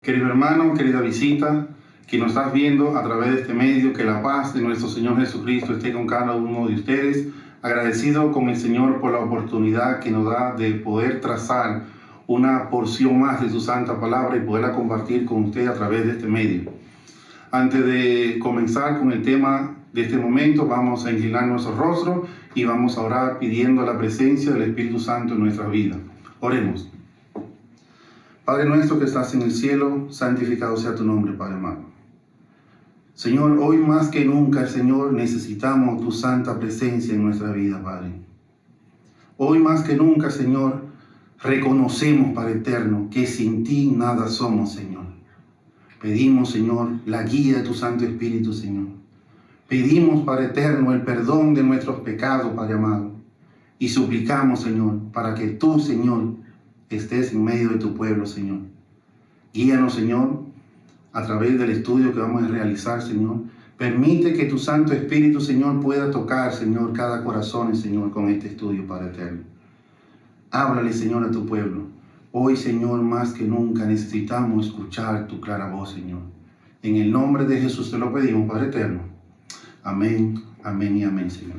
Querido hermano, querida visita, que nos estás viendo a través de este medio, que la paz de nuestro Señor Jesucristo esté con cada uno de ustedes. Agradecido con el Señor por la oportunidad que nos da de poder trazar una porción más de su santa palabra y poderla compartir con ustedes a través de este medio. Antes de comenzar con el tema de este momento, vamos a inclinar nuestro rostro y vamos a orar pidiendo la presencia del Espíritu Santo en nuestra vida. Oremos. Padre nuestro que estás en el cielo, santificado sea tu nombre, Padre amado. Señor, hoy más que nunca, Señor, necesitamos tu santa presencia en nuestra vida, Padre. Hoy más que nunca, Señor, reconocemos, Padre eterno, que sin ti nada somos, Señor. Pedimos, Señor, la guía de tu Santo Espíritu, Señor. Pedimos, Padre eterno, el perdón de nuestros pecados, Padre amado. Y suplicamos, Señor, para que tú, Señor, estés en medio de tu pueblo, Señor. Guíanos, Señor, a través del estudio que vamos a realizar, Señor. Permite que tu Santo Espíritu, Señor, pueda tocar, Señor, cada corazón, Señor, con este estudio, Padre eterno. Háblale, Señor, a tu pueblo. Hoy, Señor, más que nunca necesitamos escuchar tu clara voz, Señor. En el nombre de Jesús te lo pedimos, Padre eterno. Amén, amén y amén, Señor.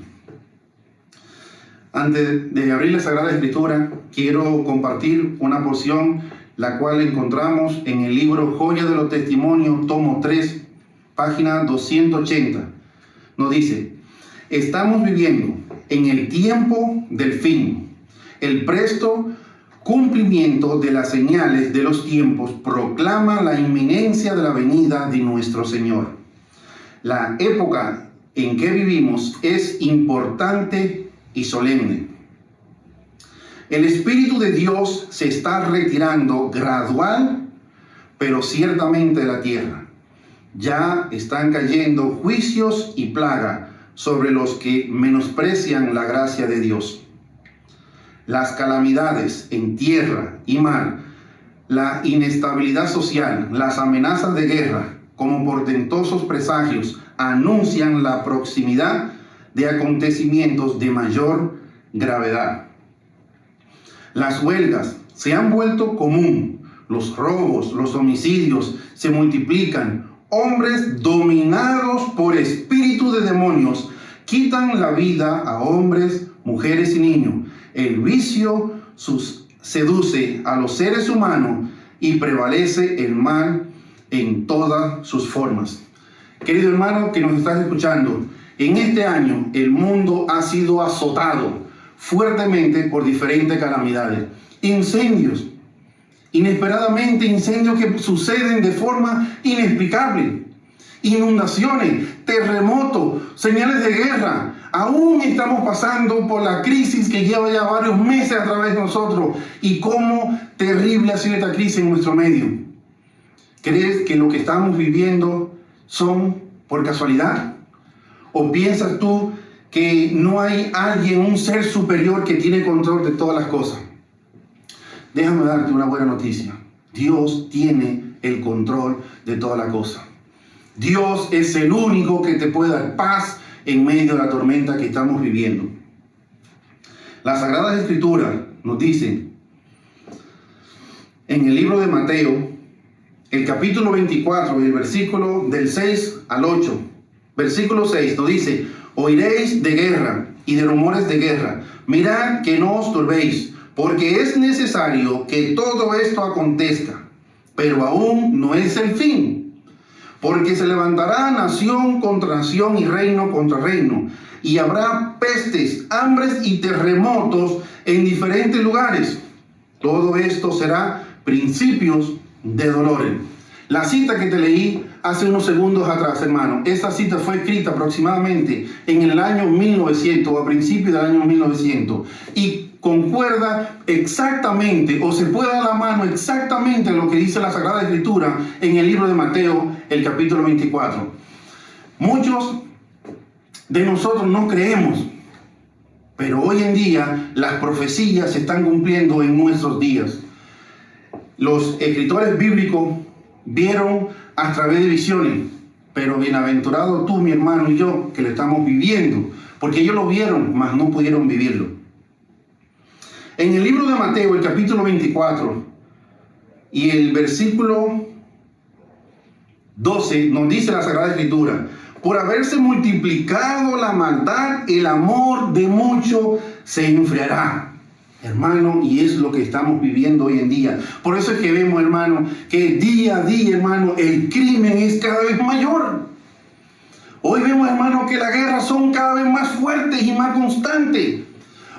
Antes de abrir la Sagrada Escritura, quiero compartir una porción, la cual encontramos en el libro Joya de los Testimonios, tomo 3, página 280. Nos dice: estamos viviendo en el tiempo del fin. El presto cumplimiento de las señales de los tiempos proclama la inminencia de la venida de nuestro Señor. La época en que vivimos es importante y solemne. El Espíritu de Dios se está retirando gradual, pero ciertamente de la tierra. Ya están cayendo juicios y plaga sobre los que menosprecian la gracia de Dios. Las calamidades en tierra y mar, la inestabilidad social, las amenazas de guerra, como portentosos presagios, anuncian la proximidad de acontecimientos de mayor gravedad. Las huelgas se han vuelto común, los robos, los homicidios se multiplican, hombres dominados por espíritu de demonios quitan la vida a hombres, mujeres y niños. El vicio seduce a los seres humanos y prevalece el mal en todas sus formas. Querido hermano que nos estás escuchando, en este año el mundo ha sido azotado fuertemente por diferentes calamidades. Incendios, inesperadamente incendios que suceden de forma inexplicable. Inundaciones, terremotos, señales de guerra. Aún estamos pasando por la crisis que lleva ya varios meses a través de nosotros. Y cómo terrible ha sido esta crisis en nuestro medio. ¿Crees que lo que estamos viviendo son por casualidad? ¿O piensas tú que no hay alguien, un ser superior que tiene control de todas las cosas? Déjame darte una buena noticia. Dios tiene el control de todas las cosas. Dios es el único que te puede dar paz en medio de la tormenta que estamos viviendo. Las Sagradas Escrituras nos dicen en el libro de Mateo, el capítulo 24, el versículo del 6 al 8. Versículo 6 nos dice: oiréis de guerra y de rumores de guerra. Mirad que no os turbéis, porque es necesario que todo esto acontezca, pero aún no es el fin. Porque se levantará nación contra nación y reino contra reino, y habrá pestes, hambres y terremotos en diferentes lugares. Todo esto será principios de dolores. La cita que te leí hace unos segundos atrás, hermano, esta cita fue escrita aproximadamente en el año 1900, o a principios del año 1900, y concuerda exactamente, o se puede dar la mano exactamente a lo que dice la Sagrada Escritura en el libro de Mateo, el capítulo 24. Muchos de nosotros no creemos, pero hoy en día las profecías se están cumpliendo en nuestros días. Los escritores bíblicos vieron a través de visiones, pero bienaventurado tú, mi hermano, y yo, que lo estamos viviendo, porque ellos lo vieron, mas no pudieron vivirlo. En el libro de Mateo, el capítulo 24, y el versículo 12 nos dice la Sagrada Escritura: por haberse multiplicado la maldad, el amor de muchos se enfriará. Hermano, y es lo que estamos viviendo hoy en día. Por eso es que vemos, hermano, que día a día, hermano, el crimen es cada vez mayor. Hoy vemos, hermano, que las guerras son cada vez más fuertes y más constantes.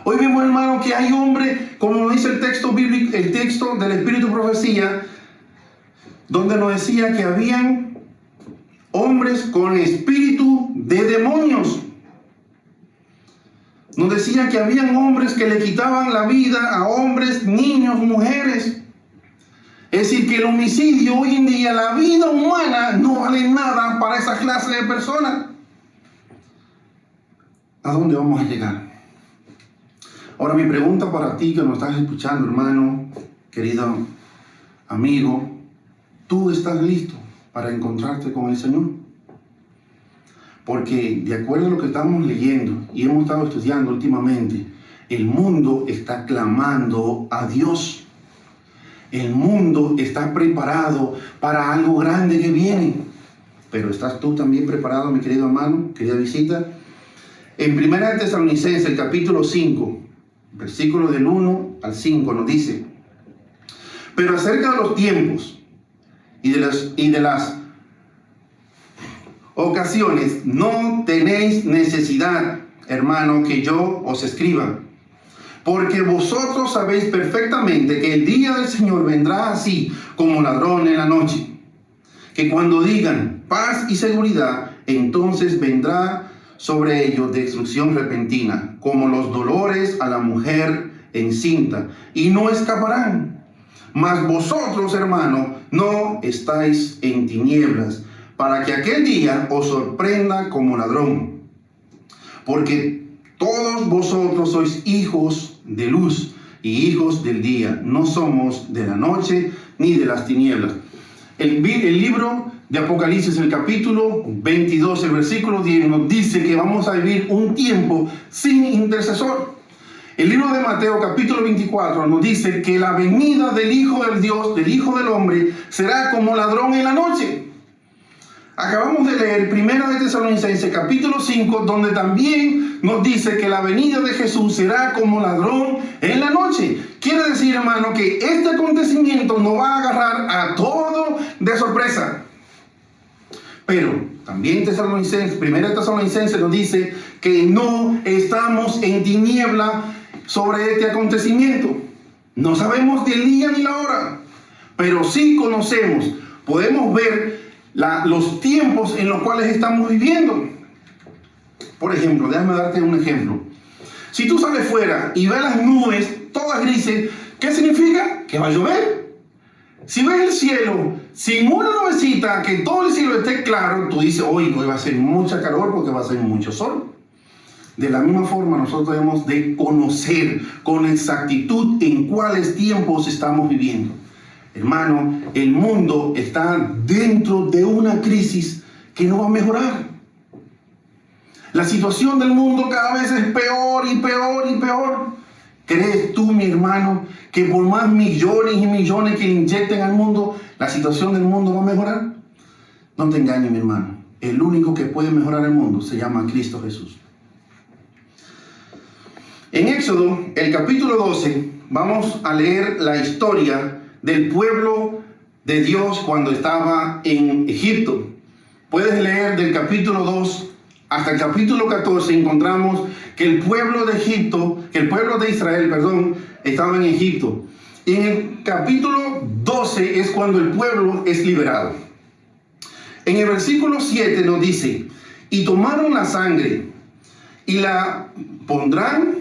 Hoy vemos, hermano, que hay hombres, como dice el texto bíblico, el texto del Espíritu de Profecía, donde nos decía que habían hombres con espíritu de demonios. Nos decía que habían hombres que le quitaban la vida a hombres, niños, mujeres. Es decir, que el homicidio hoy en día, la vida humana, no vale nada para esa clase de personas. ¿A dónde vamos a llegar? Ahora, mi pregunta para ti que nos estás escuchando, hermano, querido amigo: ¿tú estás listo para encontrarte con el Señor? Porque de acuerdo a lo que estamos leyendo y hemos estado estudiando últimamente, el mundo está clamando a Dios. El mundo está preparado para algo grande que viene. Pero ¿estás tú también preparado, mi querido hermano, querida visita? En 1 Tesalonicenses, el capítulo 5, versículos del 1 al 5, nos dice: pero acerca de los tiempos y de las ocasiones, no tenéis necesidad, hermano, que yo os escriba, porque vosotros sabéis perfectamente que el día del Señor vendrá así como ladrón en la noche, que cuando digan paz y seguridad, entonces vendrá sobre ellos destrucción repentina, como los dolores a la mujer encinta, y no escaparán. Mas vosotros, hermano, no estáis en tinieblas, para que aquel día os sorprenda como ladrón. Porque todos vosotros sois hijos de luz y hijos del día. No somos de la noche ni de las tinieblas. El libro de Apocalipsis, el capítulo 22, el versículo 10, nos dice que vamos a vivir un tiempo sin intercesor. El libro de Mateo, capítulo 24, nos dice que la venida del Hijo del Dios, del Hijo del Hombre, será como ladrón en la noche. Acabamos de leer 1 Tesalonicenses, capítulo 5, donde también nos dice que la venida de Jesús será como ladrón en la noche. Quiere decir, hermano, que este acontecimiento nos va a agarrar a todos de sorpresa. Pero también 1 Tesalonicenses nos dice que no estamos en tiniebla sobre este acontecimiento. No sabemos del día ni la hora, pero sí conocemos, podemos ver los tiempos en los cuales estamos viviendo. Por ejemplo, déjame darte un ejemplo. Si tú sales fuera y ves las nubes todas grises, ¿qué significa? Que va a llover. Si ves el cielo sin una nubecita, que todo el cielo esté claro, tú dices: hoy va a ser mucha calor porque va a ser mucho sol. De la misma forma, nosotros debemos de conocer con exactitud en cuáles tiempos estamos viviendo. Hermano, el mundo está dentro de una crisis que no va a mejorar. La situación del mundo cada vez es peor y peor y peor. ¿Crees tú, mi hermano, que por más millones y millones que le inyecten al mundo, la situación del mundo va a mejorar? No te engañes, mi hermano. El único que puede mejorar el mundo se llama Cristo Jesús. En Éxodo, el capítulo 12, vamos a leer la historia del pueblo de Dios cuando estaba en Egipto. Puedes leer del capítulo 2 hasta el capítulo 14. Encontramos que el pueblo de Israel, estaba en Egipto. Y en el capítulo 12 es cuando el pueblo es liberado. En el versículo 7 nos dice: y tomaron la sangre y la pondrán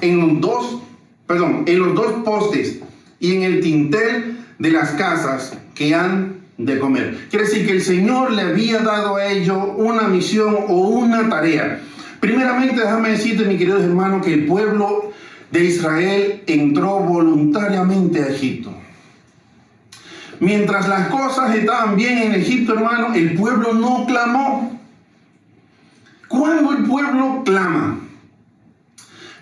en los dos postes y en el dintel de las casas que han de comer. Quiere decir que el Señor le había dado a ellos una misión o una tarea. Primeramente, déjame decirte, mi queridos hermanos, que el pueblo de Israel entró voluntariamente a Egipto. Mientras las cosas estaban bien en Egipto, hermano, el pueblo no clamó. ¿Cuándo el pueblo clama?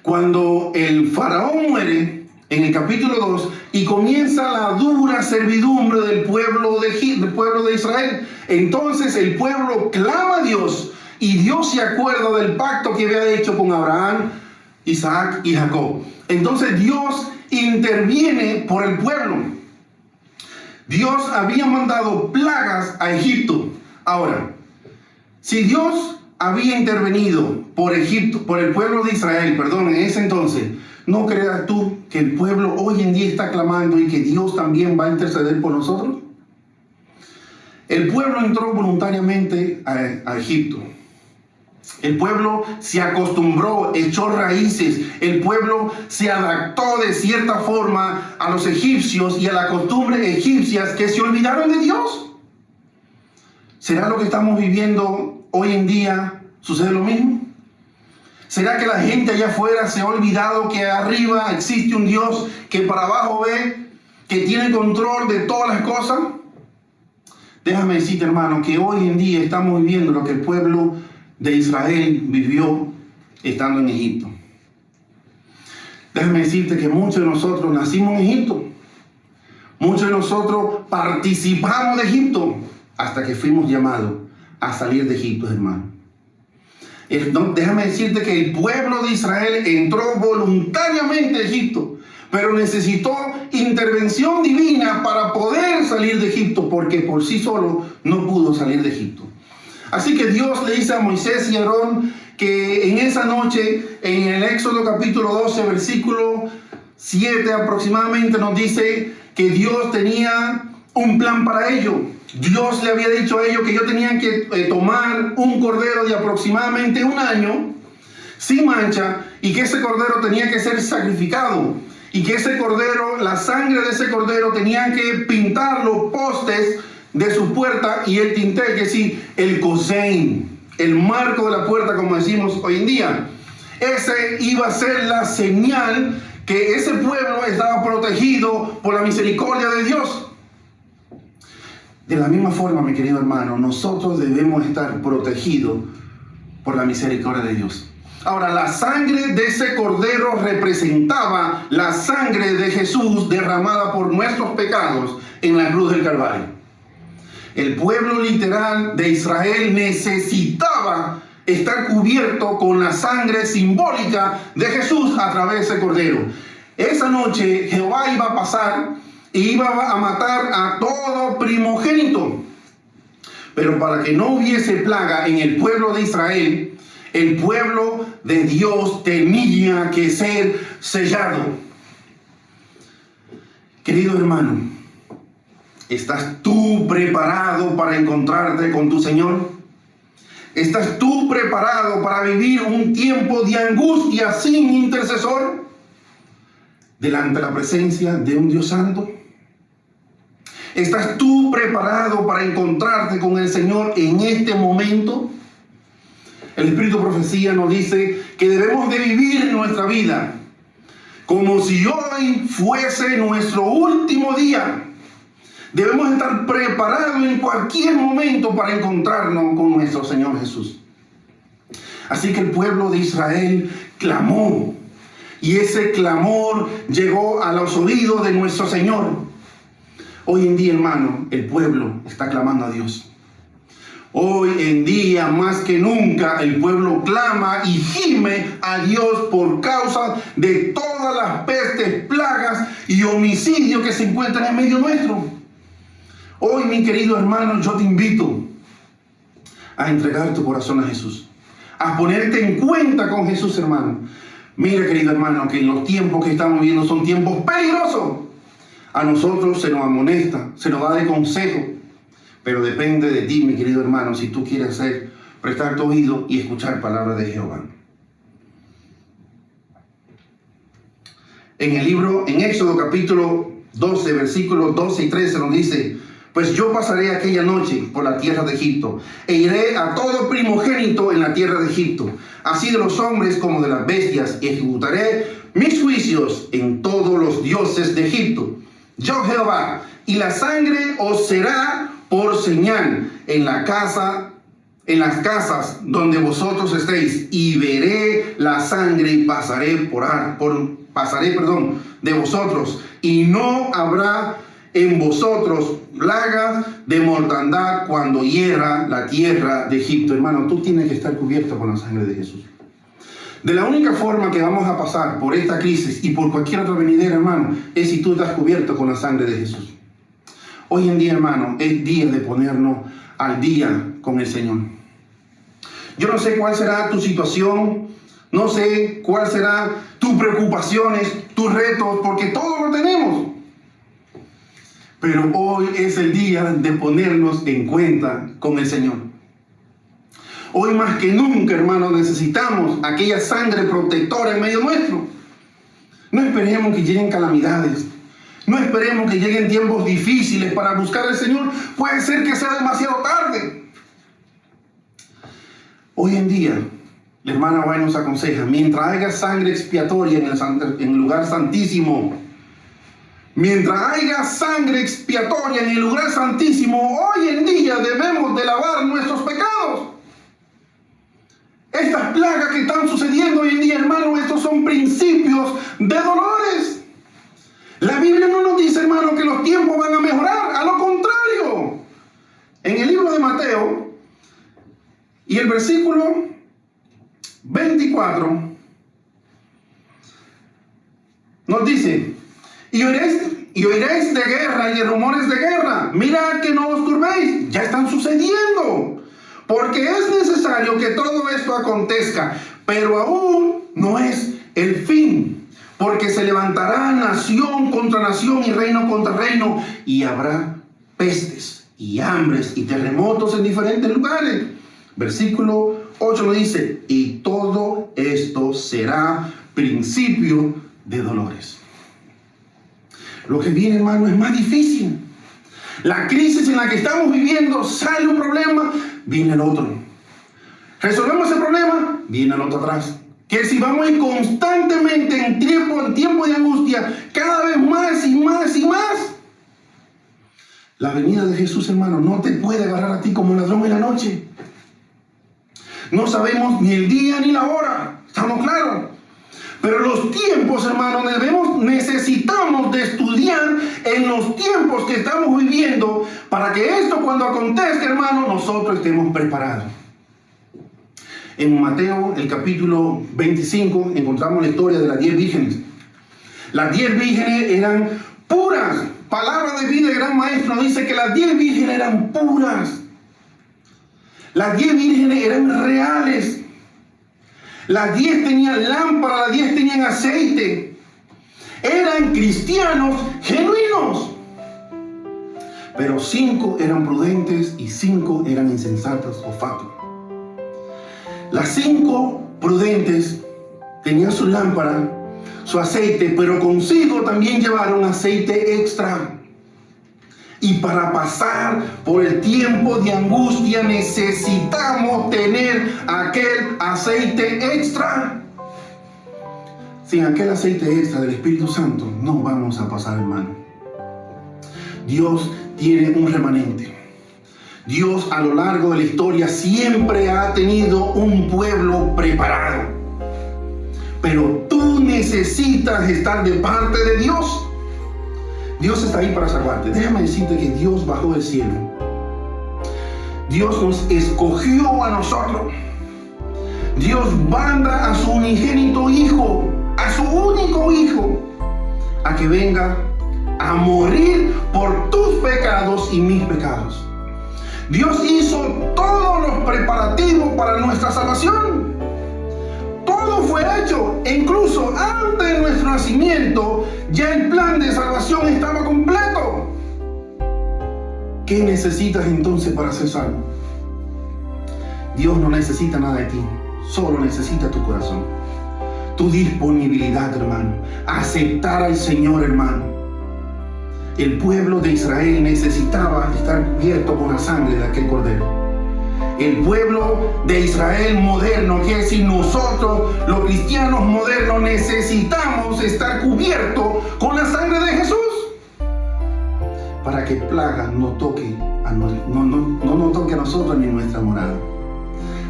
Cuando el faraón muere en el capítulo 2, y comienza la dura servidumbre del pueblo de Israel. Entonces el pueblo clama a Dios, y Dios se acuerda del pacto que había hecho con Abraham, Isaac y Jacob. Entonces Dios interviene por el pueblo. Dios había mandado plagas a Egipto. Ahora, si Dios había intervenido por Egipto, por el pueblo de Israel, en ese entonces, ¿no creas tú que el pueblo hoy en día está clamando y que Dios también va a interceder por nosotros? El pueblo entró voluntariamente a Egipto. El pueblo se acostumbró, echó raíces. El pueblo se adaptó de cierta forma a los egipcios y a las costumbres egipcias, que se olvidaron de Dios. ¿Será lo que estamos viviendo hoy en día? ¿Sucede lo mismo? ¿Será que la gente allá afuera se ha olvidado que arriba existe un Dios que para abajo ve, que tiene control de todas las cosas? Déjame decirte, hermano, que hoy en día estamos viviendo lo que el pueblo de Israel vivió estando en Egipto. Déjame decirte que muchos de nosotros nacimos en Egipto. Muchos de nosotros participamos de Egipto hasta que fuimos llamados a salir de Egipto, hermano. Déjame decirte que el pueblo de Israel entró voluntariamente a Egipto, pero necesitó intervención divina para poder salir de Egipto, porque por sí solo no pudo salir de Egipto. Así que Dios le dice a Moisés y a Aarón que en esa noche, en el Éxodo capítulo 12, versículo 7 aproximadamente, nos dice que Dios tenía un plan para ellos. Dios le había dicho a ellos que ellos tenían que tomar un cordero de aproximadamente 1 año, sin mancha, y que ese cordero tenía que ser sacrificado. Y que ese cordero, la sangre de ese cordero, tenían que pintar los postes de su puerta y el dintel, que sí, el cosein, el marco de la puerta, como decimos hoy en día. Ese iba a ser la señal que ese pueblo estaba protegido por la misericordia de Dios. De la misma forma, mi querido hermano, nosotros debemos estar protegidos por la misericordia de Dios. Ahora, la sangre de ese cordero representaba la sangre de Jesús derramada por nuestros pecados en la cruz del Calvario. El pueblo literal de Israel necesitaba estar cubierto con la sangre simbólica de Jesús a través de ese cordero. Esa noche Jehová iba a pasar y iba a matar a todo primogénito. Pero para que no hubiese plaga en el pueblo de Israel, el pueblo de Dios tenía que ser sellado. Querido hermano, ¿estás tú preparado para encontrarte con tu Señor? ¿Estás tú preparado para vivir un tiempo de angustia sin intercesor delante de la presencia de un Dios santo? ¿Estás tú preparado para encontrarte con el Señor en este momento? El Espíritu de Profecía nos dice que debemos de vivir nuestra vida como si hoy fuese nuestro último día. Debemos estar preparados en cualquier momento para encontrarnos con nuestro Señor Jesús. Así que el pueblo de Israel clamó, y ese clamor llegó a los oídos de nuestro Señor. Hoy en día, hermano, el pueblo está clamando a Dios. Hoy en día, más que nunca, el pueblo clama y gime a Dios por causa de todas las pestes, plagas y homicidios que se encuentran en medio nuestro. Hoy, mi querido hermano, yo te invito a entregar tu corazón a Jesús, a ponerte en cuenta con Jesús, hermano. Mira, querido hermano, que en los tiempos que estamos viviendo son tiempos peligrosos. A nosotros se nos amonesta, se nos da de consejo, pero depende de ti, mi querido hermano, si tú quieres prestar tu oído y escuchar palabras de Jehová. En Éxodo capítulo 12, versículos 12 y 13 nos dice: pues yo pasaré aquella noche por la tierra de Egipto, e iré a todo primogénito en la tierra de Egipto, así de los hombres como de las bestias, y ejecutaré mis juicios en todos los dioses de Egipto. Yo Jehová, y la sangre os será por señal en la casa en las casas donde vosotros estéis, y veré la sangre y pasaré de vosotros, y no habrá en vosotros plagas de mortandad cuando hiera la tierra de Egipto. Hermano, tú tienes que estar cubierto con la sangre de Jesús. De la única forma que vamos a pasar por esta crisis y por cualquier otra venidera, hermano, es si tú estás cubierto con la sangre de Jesús. Hoy en día, hermano, es día de ponernos al día con el Señor. Yo no sé cuál será tu situación, no sé cuál será tus preocupaciones, tus retos, porque todos lo tenemos. Pero hoy es el día de ponernos en cuenta con el Señor. Hoy más que nunca, hermano, necesitamos aquella sangre protectora en medio nuestro. No esperemos que lleguen calamidades. No esperemos que lleguen tiempos difíciles para buscar al Señor. Puede ser que sea demasiado tarde. Hoy en día, la hermana White nos aconseja, mientras haya sangre expiatoria en el lugar santísimo, mientras haya sangre expiatoria en el lugar santísimo, hoy en día debemos de lavar nuestros pecados. Estas plagas que están sucediendo hoy en día, hermano, estos son principios de dolores. La Biblia no nos dice, hermano, que los tiempos van a mejorar. A lo contrario. En el libro de Mateo, y el versículo 24, nos dice, y oiréis de guerra y de rumores de guerra. Mirad que no os turbéis, ya están sucediendo. Porque es necesario que todo esto acontezca, pero aún no es el fin. Porque se levantará nación contra nación y reino contra reino, y habrá pestes y hambres y terremotos en diferentes lugares. Versículo 8 lo dice, y todo esto será principio de dolores. Lo que viene, hermano, es más difícil. La crisis en la que estamos viviendo, sale un problema, viene el otro. Resolvemos ese problema, viene el otro atrás. Que si vamos a ir constantemente en tiempo de angustia, cada vez más y más y más. La venida de Jesús, hermano, no te puede agarrar a ti como ladrón en la noche. No sabemos ni el día ni la hora, ¿estamos claros? Pero los tiempos, hermano, necesitamos de estudiar en los tiempos que estamos viviendo para que esto cuando acontezca, hermano, nosotros estemos preparados. En Mateo, el capítulo 25, encontramos la historia de las 10 vírgenes. Las 10 vírgenes eran puras. Palabra de vida, el gran maestro nos dice que las 10 vírgenes eran puras. Las 10 vírgenes eran reales. Las 10 tenían lámpara, las 10 tenían aceite. Eran cristianos genuinos. Pero 5 eran prudentes y 5 eran insensatas o fatuas. Las 5 prudentes tenían su lámpara, su aceite, pero consigo también llevaron aceite extra. Y para pasar por el tiempo de angustia necesitamos tener aquel aceite extra. Sin aquel aceite extra del Espíritu Santo no vamos a pasar, hermano. Dios tiene un remanente. Dios a lo largo de la historia siempre ha tenido un pueblo preparado. Pero tú necesitas estar de parte de Dios. Dios está ahí para salvarte. Déjame decirte que Dios bajó del cielo. Dios nos escogió a nosotros. Dios manda a su unigénito Hijo, a su único Hijo, a que venga a morir por tus pecados y mis pecados. Dios hizo todos los preparativos para nuestra salvación. Todo fue hecho, e incluso antes de nuestro nacimiento, ya el plan de salvación estaba completo. ¿Qué necesitas entonces para ser salvo? Dios no necesita nada de ti, solo necesita tu corazón, tu disponibilidad, hermano. Aceptar al Señor, hermano. El pueblo de Israel necesitaba estar cubierto con la sangre de aquel cordero. El pueblo de Israel moderno, que es decir, nosotros, los cristianos modernos, necesitamos estar cubiertos con la sangre de Jesús para que plaga no toque a nosotros ni nuestra morada.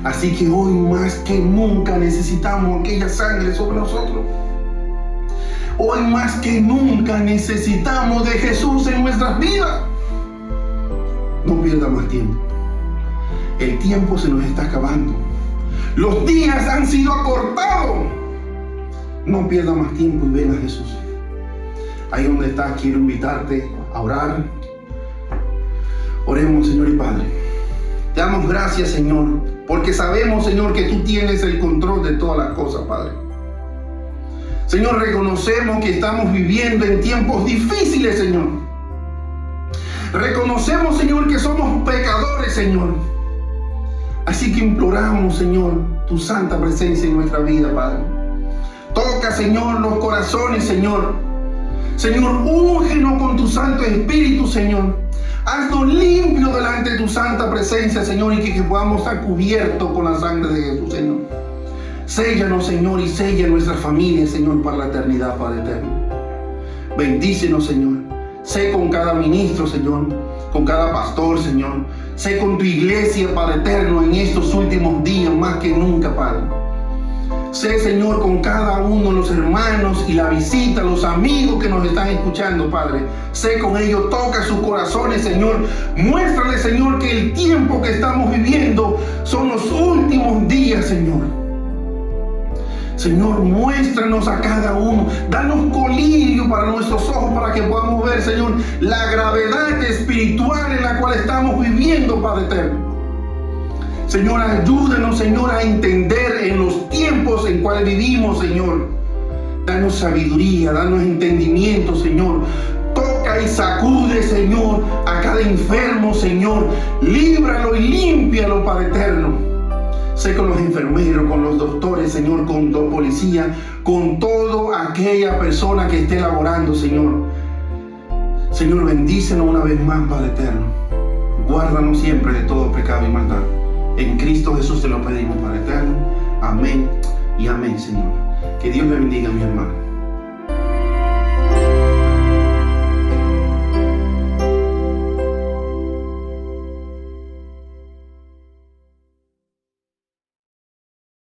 Así que hoy más que nunca necesitamos aquella sangre sobre nosotros. Hoy más que nunca necesitamos de Jesús en nuestras vidas. No pierda más tiempo. El tiempo se nos está acabando. Los días han sido acortados. No pierda más tiempo y ven a Jesús. Ahí donde estás, quiero invitarte a orar. Oremos, Señor y Padre. Te damos gracias, Señor, porque sabemos, Señor, que tú tienes el control de todas las cosas, Padre. Señor, reconocemos que estamos viviendo en tiempos difíciles, Señor. Reconocemos, Señor, que somos pecadores, Señor. Así que imploramos, Señor, tu santa presencia en nuestra vida, Padre. Toca, Señor, los corazones, Señor. Señor, úngenos con tu Santo Espíritu, Señor. Haznos limpios delante de tu santa presencia, Señor, y que podamos estar cubiertos con la sangre de Jesús, Señor. Séllanos, Señor, y sella nuestra familia, Señor, para la eternidad, Padre eterno. Bendícenos, Señor. Sé con cada ministro, Señor, con cada pastor, Señor. Sé con tu iglesia, Padre eterno, en estos últimos días, más que nunca, Padre. Sé, Señor, con cada uno de los hermanos y la visita, los amigos que nos están escuchando, Padre. Sé con ellos, toca sus corazones, Señor. Muéstrale, Señor, que el tiempo que estamos viviendo son los últimos días, Señor. Señor, muéstranos a cada uno. Danos colirio para nuestros ojos para que podamos ver, Señor, la gravedad espiritual en la cual estamos viviendo, Padre eterno. Señor, ayúdanos, Señor, a entender en los tiempos en cuales vivimos, Señor. Danos sabiduría, danos entendimiento, Señor. Toca y sacude, Señor, a cada enfermo, Señor. Líbralo y límpialo, Padre eterno. Sé con los enfermeros, con los doctores, Señor, con los policías, con toda aquella persona que esté laborando, Señor. Señor, bendícenos una vez más, Padre eterno. Guárdanos siempre de todo pecado y maldad. En Cristo Jesús te lo pedimos, Padre eterno. Amén y amén, Señor. Que Dios le bendiga, mi hermano.